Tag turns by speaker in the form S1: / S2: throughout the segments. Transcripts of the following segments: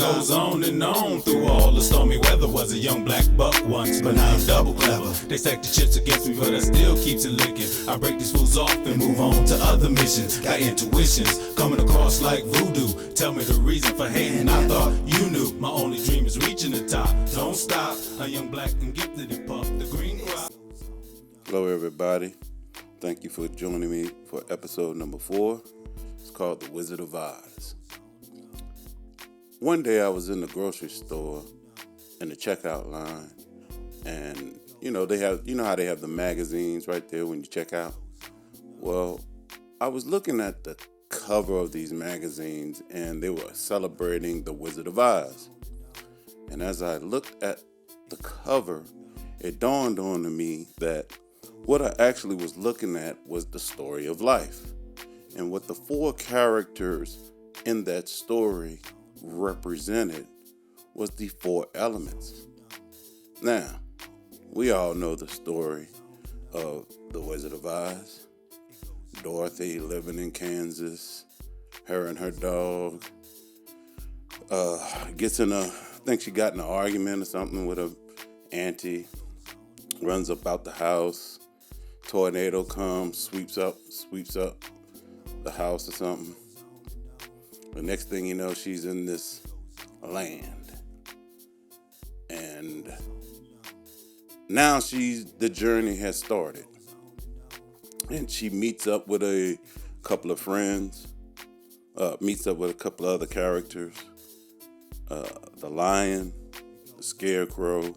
S1: goes on and on through all the stormy weather. Was a young black buck once, but now I'm double clever. They stack the chips against me, but I still keeps it licking. I break these fools off and move on to other missions. Got intuitions coming across like voodoo. Tell me the reason for hating, I thought you knew. My only dream is reaching the top. Don't stop, a young black and gifted and puff the green crop.
S2: Hello everybody, thank you for joining me for episode number 4. It's called The Wizard of Oz. One day I was in the grocery store in the checkout line, and they have, how they have the magazines right there when you check out? Well, I was looking at the cover of these magazines, and they were celebrating The Wizard of Oz. And as I looked at the cover, it dawned on me that what I actually was looking at was the story of life. And what the 4 characters in that story represented was the 4 elements. Now, we all know the story of The Wizard of Oz. Dorothy living in Kansas, her and her dog, I think she got in an argument or something with her auntie, runs up out the house, tornado comes, sweeps up the house or something. The next thing you know, she's in this land. And now the journey has started. And she meets up with a couple of friends, meets up with a couple of other characters, the lion, the scarecrow,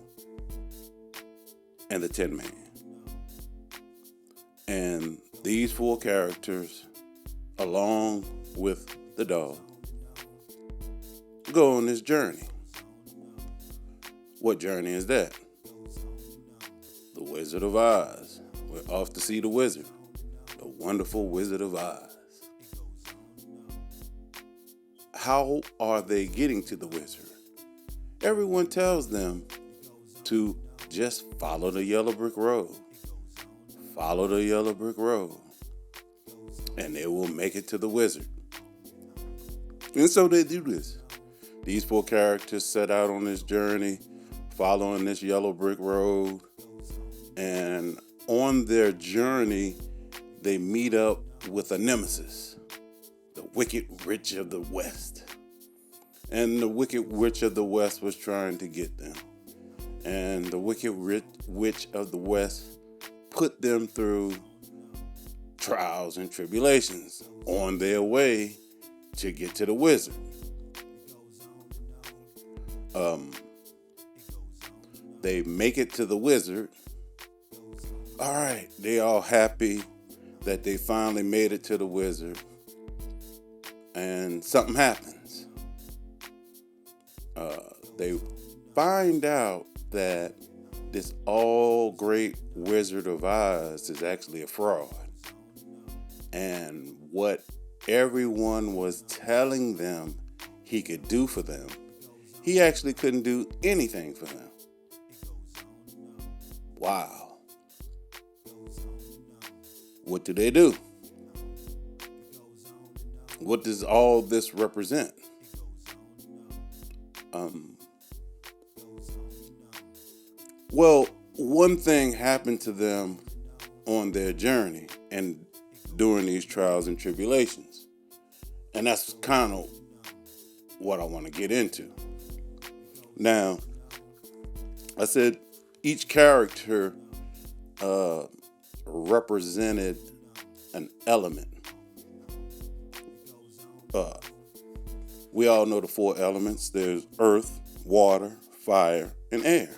S2: and the Tin Man. And these 4 characters, along with the dog, go on this journey. What journey is that? The Wizard of Oz. We're off to see the wizard, the wonderful Wizard of Oz. How are they getting to the wizard? Everyone tells them to just follow the yellow brick road. Follow the yellow brick road, and they will make it to the wizard. And so they do this. These 4 characters set out on this journey, following this yellow brick road, and on their journey, they meet up with a nemesis, the Wicked Witch of the West. And the Wicked Witch of the West was trying to get them. And the Wicked Witch of the West put them through trials and tribulations on their way to get to the wizard. They make it to the wizard. All right, they all happy that they finally made it to the wizard. And something happens. They find out that this all great Wizard of Oz is actually a fraud. And what everyone was telling them he could do for them, he actually couldn't do anything for them. Wow. What do they do? What does all this represent? Well, one thing happened to them on their journey and during these trials and tribulations. And that's kind of what I want to get into. Now, I said each character represented an element. We all know the 4 elements. There's earth, water, fire, and air.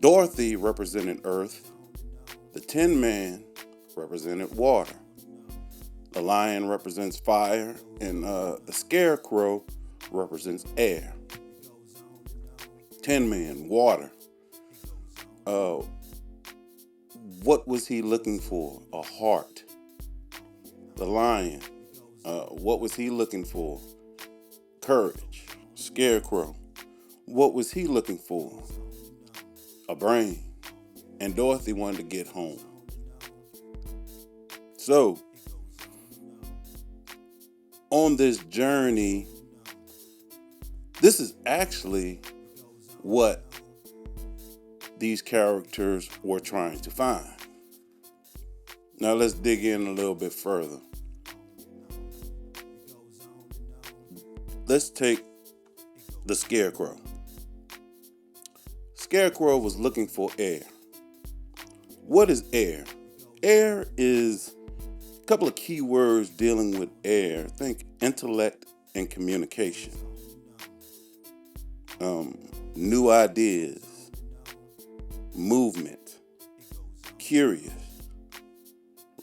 S2: Dorothy represented earth. The Tin Man represented water. The lion represents fire, and the scarecrow represents air. Tin Man, water. What was he looking for? A heart. The lion, what was he looking for? Courage. Scarecrow, what was he looking for? A brain. And Dorothy wanted to get home. So, on this journey, This is actually what these characters were trying to find. Now let's dig in a little bit further. Let's take the Scarecrow. Scarecrow was looking for air. What is air? Air is a couple of key words dealing with air. Think intellect and communication. New ideas, movement, curious,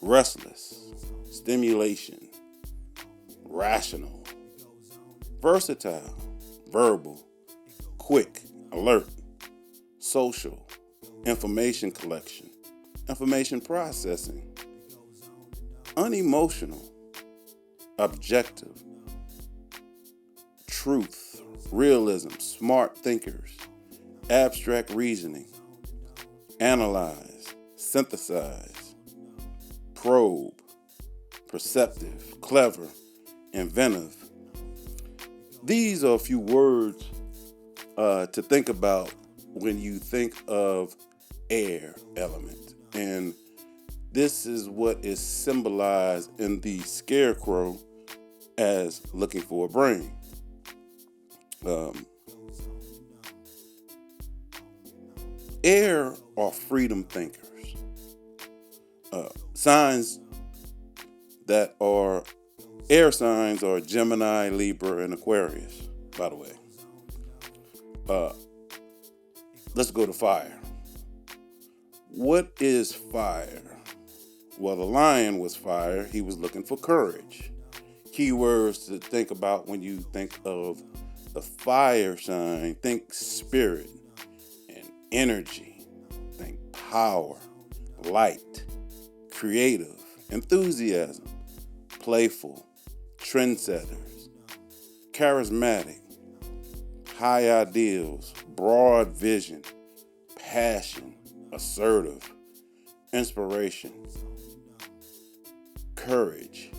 S2: restless, stimulation, rational, versatile, verbal, quick, alert, social, information collection, information processing, unemotional, objective, truth, realism, smart thinkers, abstract reasoning, analyze, synthesize, probe, perceptive, clever, inventive. These are a few words to think about when you think of air element. And this is what is symbolized in the Scarecrow as looking for a brain. Air are freedom thinkers. Signs that are air signs are Gemini, Libra, and Aquarius, by the way. Let's go to fire. What is fire? Well, the lion was fire. He was looking for courage. Keywords to think about when you think of the fire sign. Think spirit and energy. Think power, light, creative, enthusiasm, playful, trendsetters, charismatic, high ideals, broad vision, passion, assertive, inspiration, courage,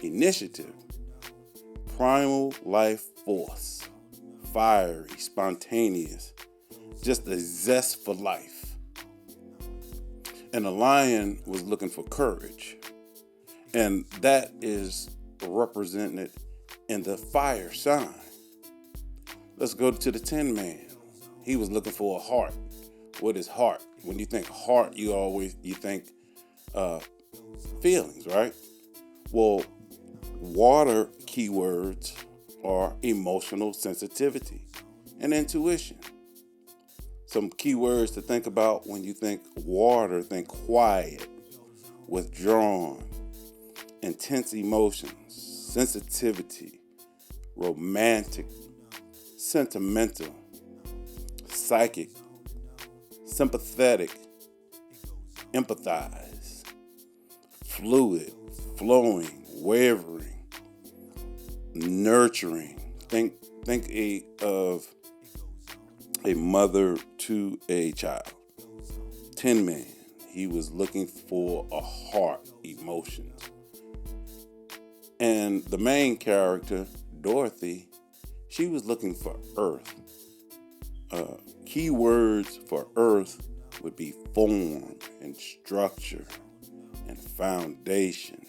S2: initiative, primal life force, fiery, spontaneous, just a zest for life. And the lion was looking for courage. And that is represented in the fire sign. Let's go to the Tin Man. He was looking for a heart. What is heart? When you think heart, you think feelings, right? Well, water keywords are emotional sensitivity and intuition. Some keywords to think about when you think water, think quiet, withdrawn, intense emotions, sensitivity, romantic, sentimental, psychic, sympathetic, empathize, fluid, flowing, wavering, nurturing. Think of a mother to a child. Tin Man, he was looking for a heart, emotions. And the main character, Dorothy, she was looking for earth. Keywords for earth would be form and structure and foundation.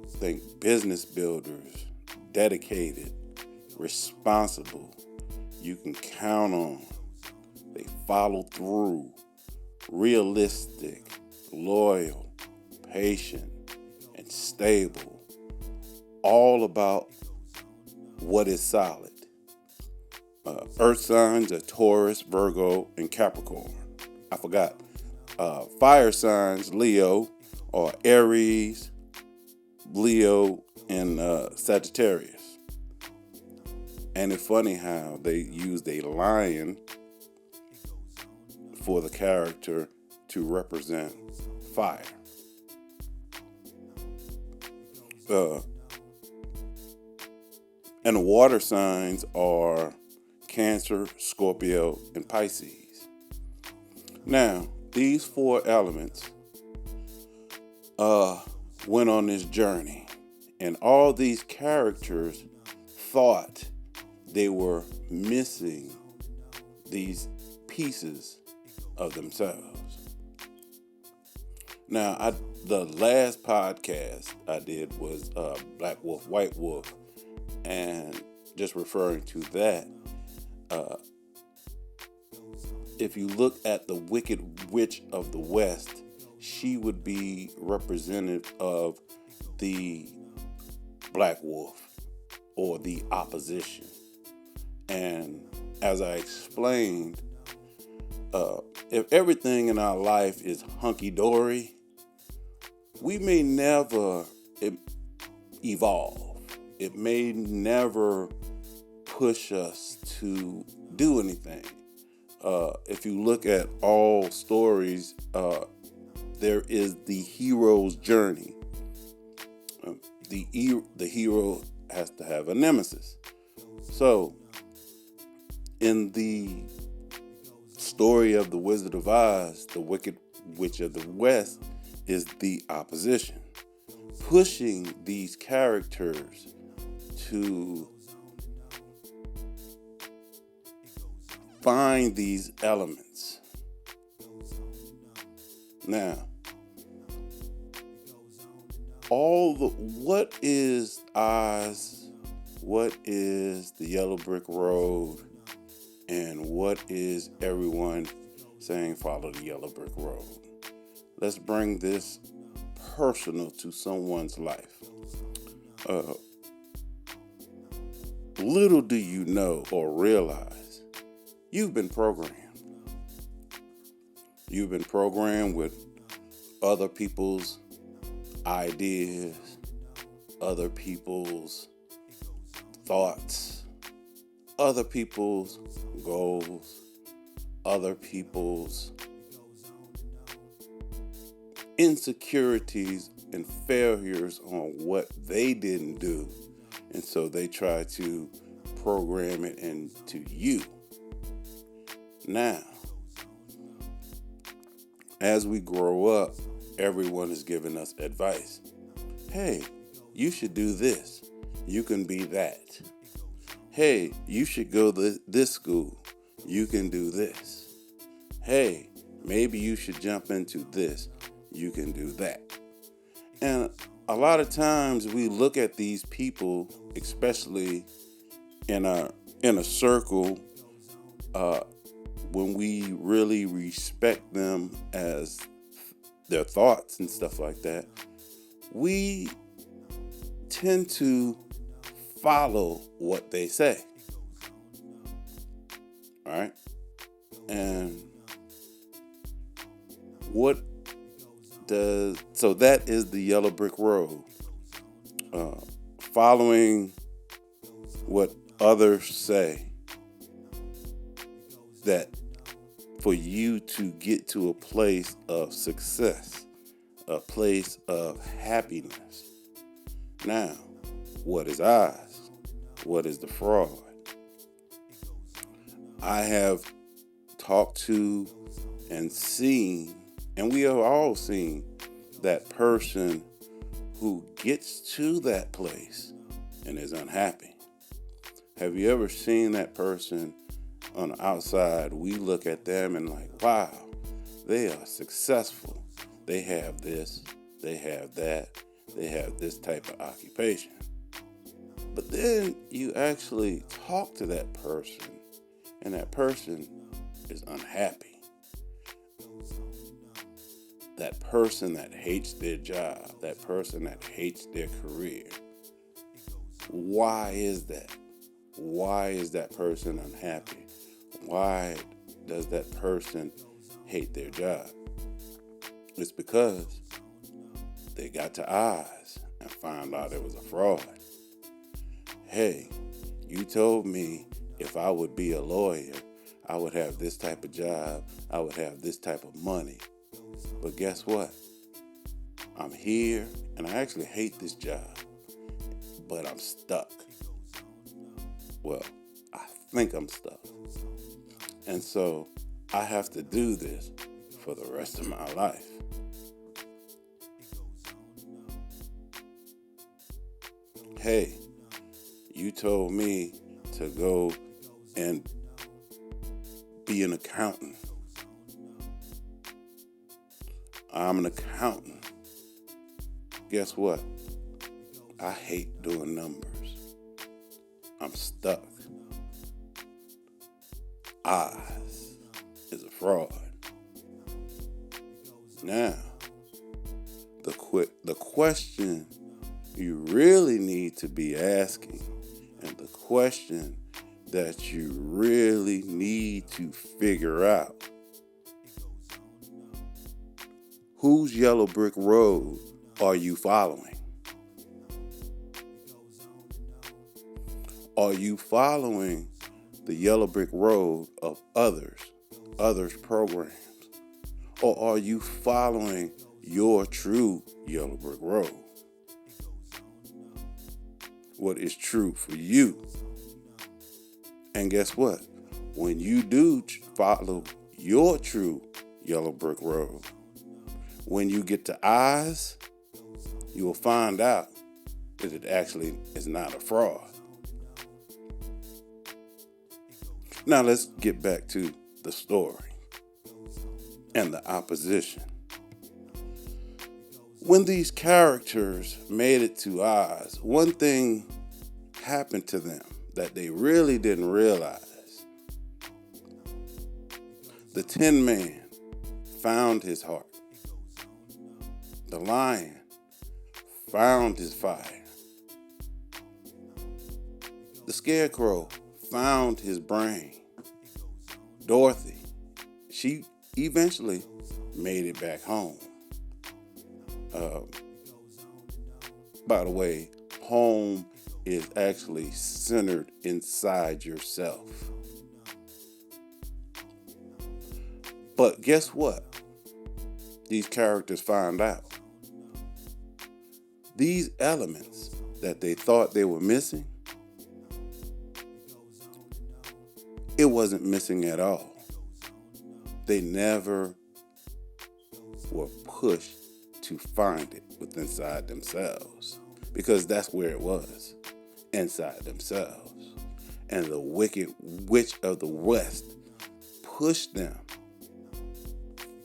S2: Think business builders, dedicated, responsible, you can count on, they follow through, realistic, loyal, patient, and stable. All about what is solid. Earth signs are Taurus, Virgo, and Capricorn. I forgot. Fire signs, Leo, are Aries, Leo, and Sagittarius. And it's funny how they used a lion for the character to represent fire. And the water signs are Cancer, Scorpio, and Pisces. Now, these four elements went on this journey, and all these characters thought they were missing these pieces of themselves. Now, the last podcast I did was Black Wolf, White Wolf, and just referring to that, if you look at the Wicked Witch of the West, she would be representative of the Black Wolf or the opposition. And as I explained, if everything in our life is hunky-dory, we may never evolve. It may never push us to do anything. If you look at all stories, there is the hero's journey. The hero has to have a nemesis. So, in the story of the Wizard of Oz, the Wicked Witch of the West is the opposition, pushing these characters to find these elements. Now, what is Oz, what is the Yellow Brick Road, and what is everyone saying follow the Yellow Brick Road? Let's bring this personal to someone's life. Little do you know or realize, you've been programmed. You've been programmed with other people's ideas, other people's thoughts, other people's goals, other people's insecurities and failures on what they didn't do. And so they try to program it into you. Now, as we grow up, everyone is giving us advice. Hey, you should do this. You can be that. Hey, you should go to this school. You can do this. Hey, maybe you should jump into this. You can do that. And a lot of times we look at these people, especially in a circle, when we really respect them as their thoughts and stuff like that, we tend to follow what they say. All right? And so that is the Yellow Brick Road. Following what others say, that for you to get to a place of success, a place of happiness. Now, what is Oz? What is the fraud? I have talked to and seen, and we have all seen, that person who gets to that place and is unhappy. Have you ever seen that person on the outside? We look at them and like, wow, they are successful. They have this, they have that, they have this type of occupation. But then you actually talk to that person, and that person is unhappy. That person that hates their job, that person that hates their career. Why is that? Why is that person unhappy? Why does that person hate their job? It's because they got to Oz and found out it was a fraud. Hey, you told me if I would be a lawyer, I would have this type of job, I would have this type of money. But guess what? I'm here and I actually hate this job, but I'm stuck. Well, I think I'm stuck. And so I have to do this for the rest of my life. Hey, you told me to go and be an accountant. I'm an accountant. Guess what? I hate doing numbers. I'm stuck. Oz is a fraud. Now, the question you really need to be asking, and the question that you really need to figure out, whose yellow brick road are you following? Are you following the yellow brick road of others programs? Or are you following your true yellow brick road? What is true for you? And guess what? When you do follow your true yellow brick road, when you get to Oz, you will find out that it actually is not a fraud. Now let's get back to the story and the opposition. When these characters made it to Oz, one thing happened to them that they really didn't realize. The Tin Man found his heart. The lion found his fire. The Scarecrow found his brain. Dorothy, she eventually made it back home. By the way, home is actually centered inside yourself. But guess what? These characters found out. These elements that they thought they were missing, it wasn't missing at all. They never were pushed to find it within inside themselves, because that's where it was, inside themselves. And the wicked witch of the West pushed them,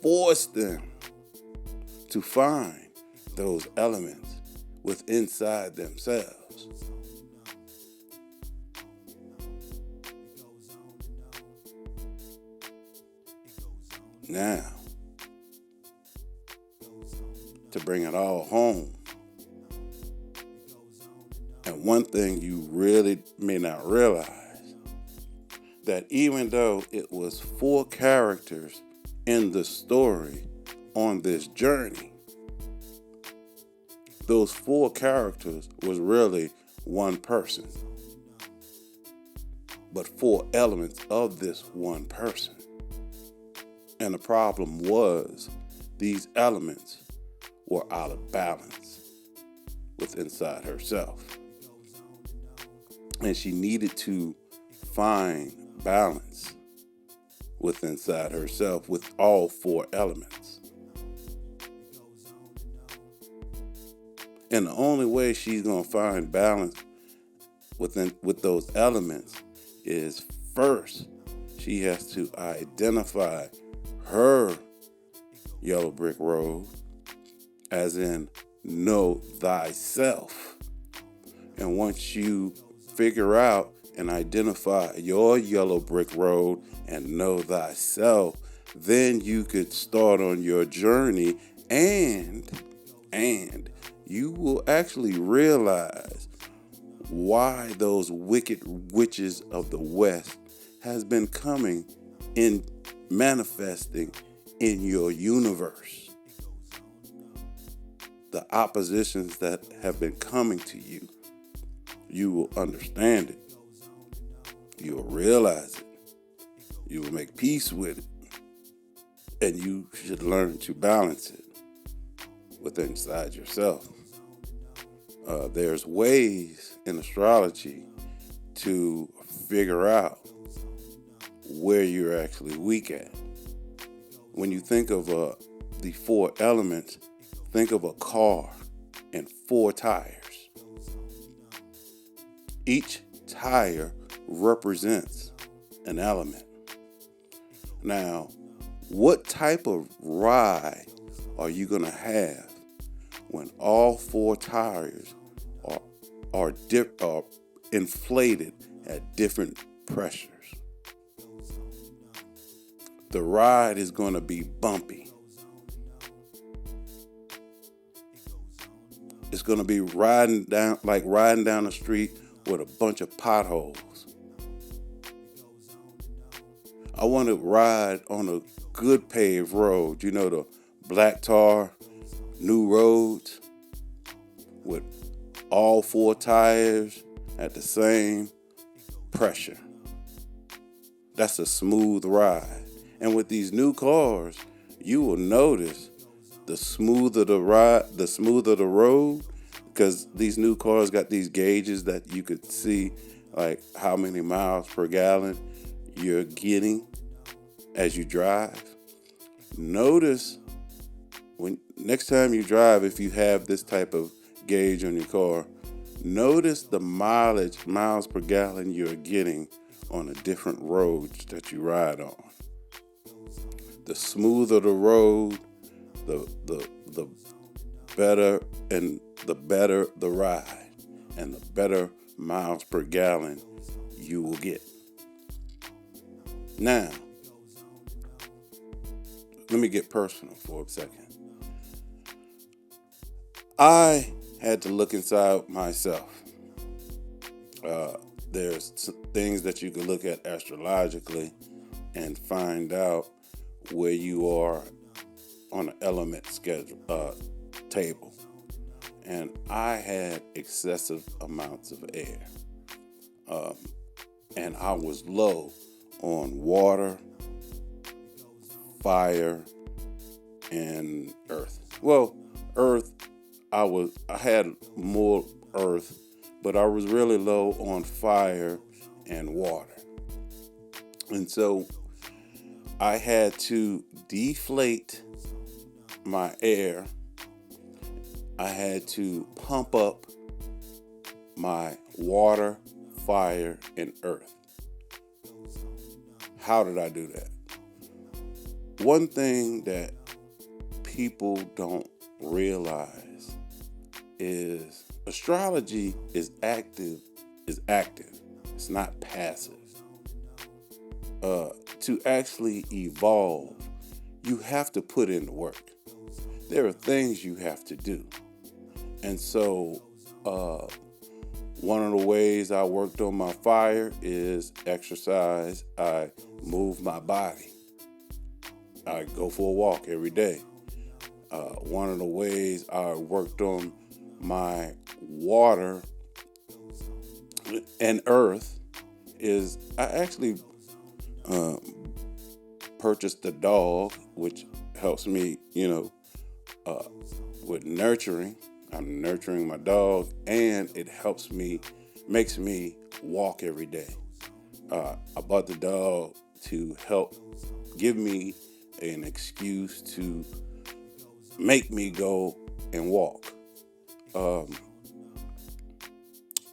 S2: forced them to find those elements within inside themselves. Now, to bring it all home, and one thing you really may not realize, that even though it was 4 characters in the story on this journey, those 4 characters was really one person, but 4 elements of this one person. And the problem was these elements were out of balance with inside herself. And she needed to find balance with inside herself with all 4 elements. And the only way she's going to find balance with those elements is, first, she has to identify her yellow brick road, as in know thyself. And once you figure out and identify your yellow brick road and know thyself, then you could start on your journey, and you will actually realize why those wicked witches of the West has been coming in, manifesting in your universe. The oppositions that have been coming to you, you will understand it. You will realize it. You will make peace with it. And you should learn to balance it within inside yourself. There's ways in astrology to figure out where you're actually weak at. When you think of the 4 elements, think of a car and 4 tires. Each tire represents an element. Now, what type of ride are you going to have when all four tires are inflated at different pressures? The ride is going to be bumpy. It's going to be riding down the street with a bunch of potholes. I want to ride on a good paved road, the black tar, new roads with all four tires at the same pressure. That's a smooth ride. And with these new cars, you will notice the smoother the road, because these new cars got these gauges that you could see like how many miles per gallon you're getting as you drive. Notice when next time you drive, if you have this type of gauge on your car, notice the miles per gallon you're getting on the different roads that you ride on. The smoother the road, the better the ride, and the better miles per gallon you will get. Now, let me get personal for a second. I had to look inside myself. There's things that you can look at astrologically and find out where you are on an element schedule table. And I had excessive amounts of air. And I was low on water, fire, and earth. Well, earth, I had more earth, but I was really low on fire and water. And so I had to deflate my air. I had to pump up my water, fire, and earth. How did I do that? One thing that people don't realize is astrology is active. It's not passive. To actually evolve, you have to put in the work. There are things you have to do. And so, one of the ways I worked on my fire is exercise. I move my body. I go for a walk every day. One of the ways I worked on my water and earth is I actually purchased a dog, which helps me, with nurturing. I'm nurturing my dog, and it makes me walk every day. I bought the dog to help give me an excuse to make me go and walk.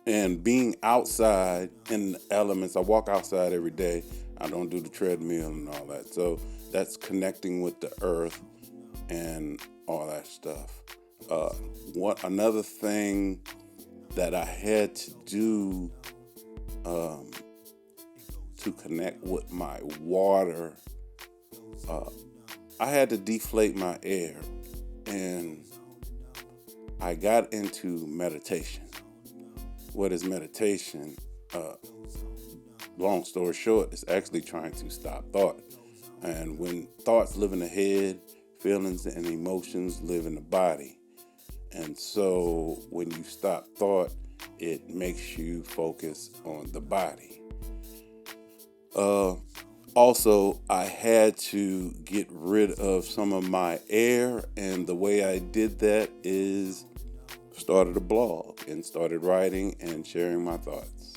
S2: And being outside in the elements, I walk outside every day. I don't do the treadmill and all that. So that's connecting with the earth and all that stuff. Another thing that I had to do to connect with my water, I had to deflate my air, and I got into meditation. What is meditation? Long story short, it's actually trying to stop thought. And when thoughts live in the head, feelings and emotions live in the body. And so when you stop thought, it makes you focus on the body. Also, I had to get rid of some of my air, and the way I did that is started a blog and started writing and sharing my thoughts.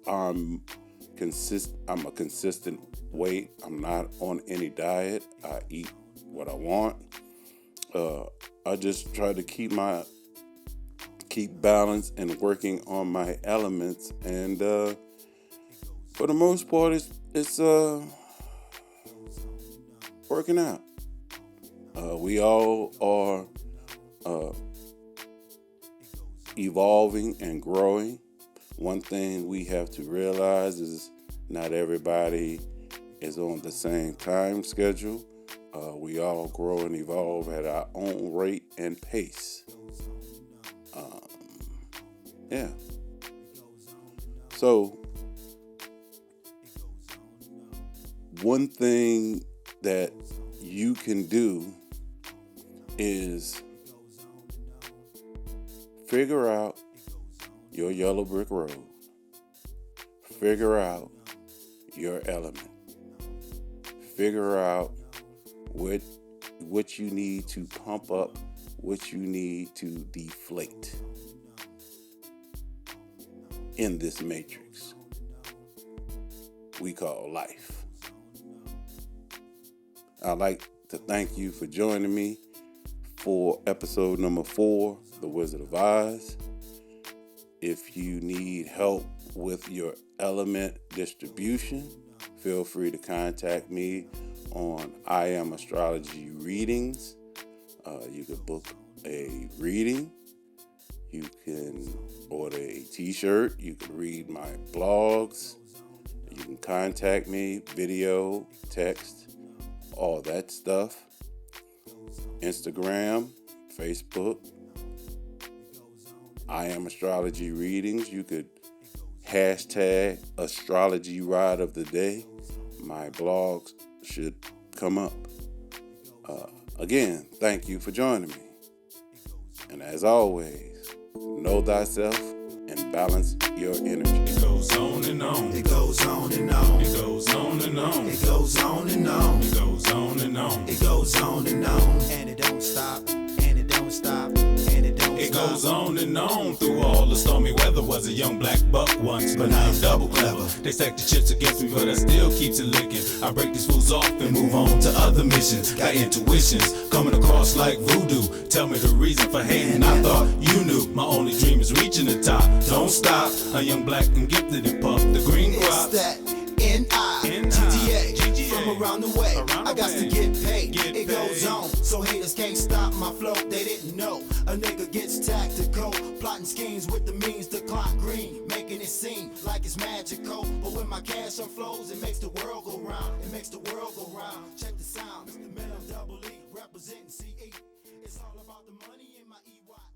S2: I'm a consistent weight. I'm not on any diet. I eat what I want. I just try to keep keep balance and working on my elements. And for the most part, it's working out. We all are evolving and growing. One thing we have to realize is not everybody is on the same time schedule. We all grow and evolve at our own rate and pace. Yeah. So, one thing that you can do is figure out your yellow brick road. Figure out your element. Figure out what you need to pump up, what you need to deflate in this matrix we call life. I'd like to thank you for joining me for episode number 4, The Wizard of Oz. If you need help with your element distribution, feel free to contact me on I Am Astrology Readings. You can book a reading. You can order a t-shirt. You can read my blogs. You can contact me, video, text, all that stuff. Instagram, Facebook. I Am Astrology Readings. You could hashtag Astrology Ride of the Day. My blogs should come up. Again, thank you for joining me. And as always, know thyself and balance your energy.
S1: It goes on and on.
S3: It goes on and on.
S1: It goes on and on.
S3: It goes on and on.
S1: It goes on and on.
S3: It goes on and on. And it don't stop. And it don't stop. And it don't
S1: It
S3: stop.
S1: goes on and on through all the stormy weather. Was a young black buck once, but now I'm double clever. They stack the chips against me, but I still keeps it licking. I break these fools off and move on to other missions. Got intuitions coming across like voodoo. Tell me the reason for hating. I thought you knew. My only dream is reaching the top. Don't stop. A young black and gifted and puff the green crop.
S3: It's that N-I-G-T-A. From around the way. I got to get paid. It goes on. So haters can't stop my flow. They didn't know. A nigga gets tactical. Plotting schemes with the means to clock green. Making it seem like it's magical. But when my cash unflows, it makes the world go round. It makes the world go round. Check the sound. Mr. Men of Double E representing CE. It's all about the money in my EY.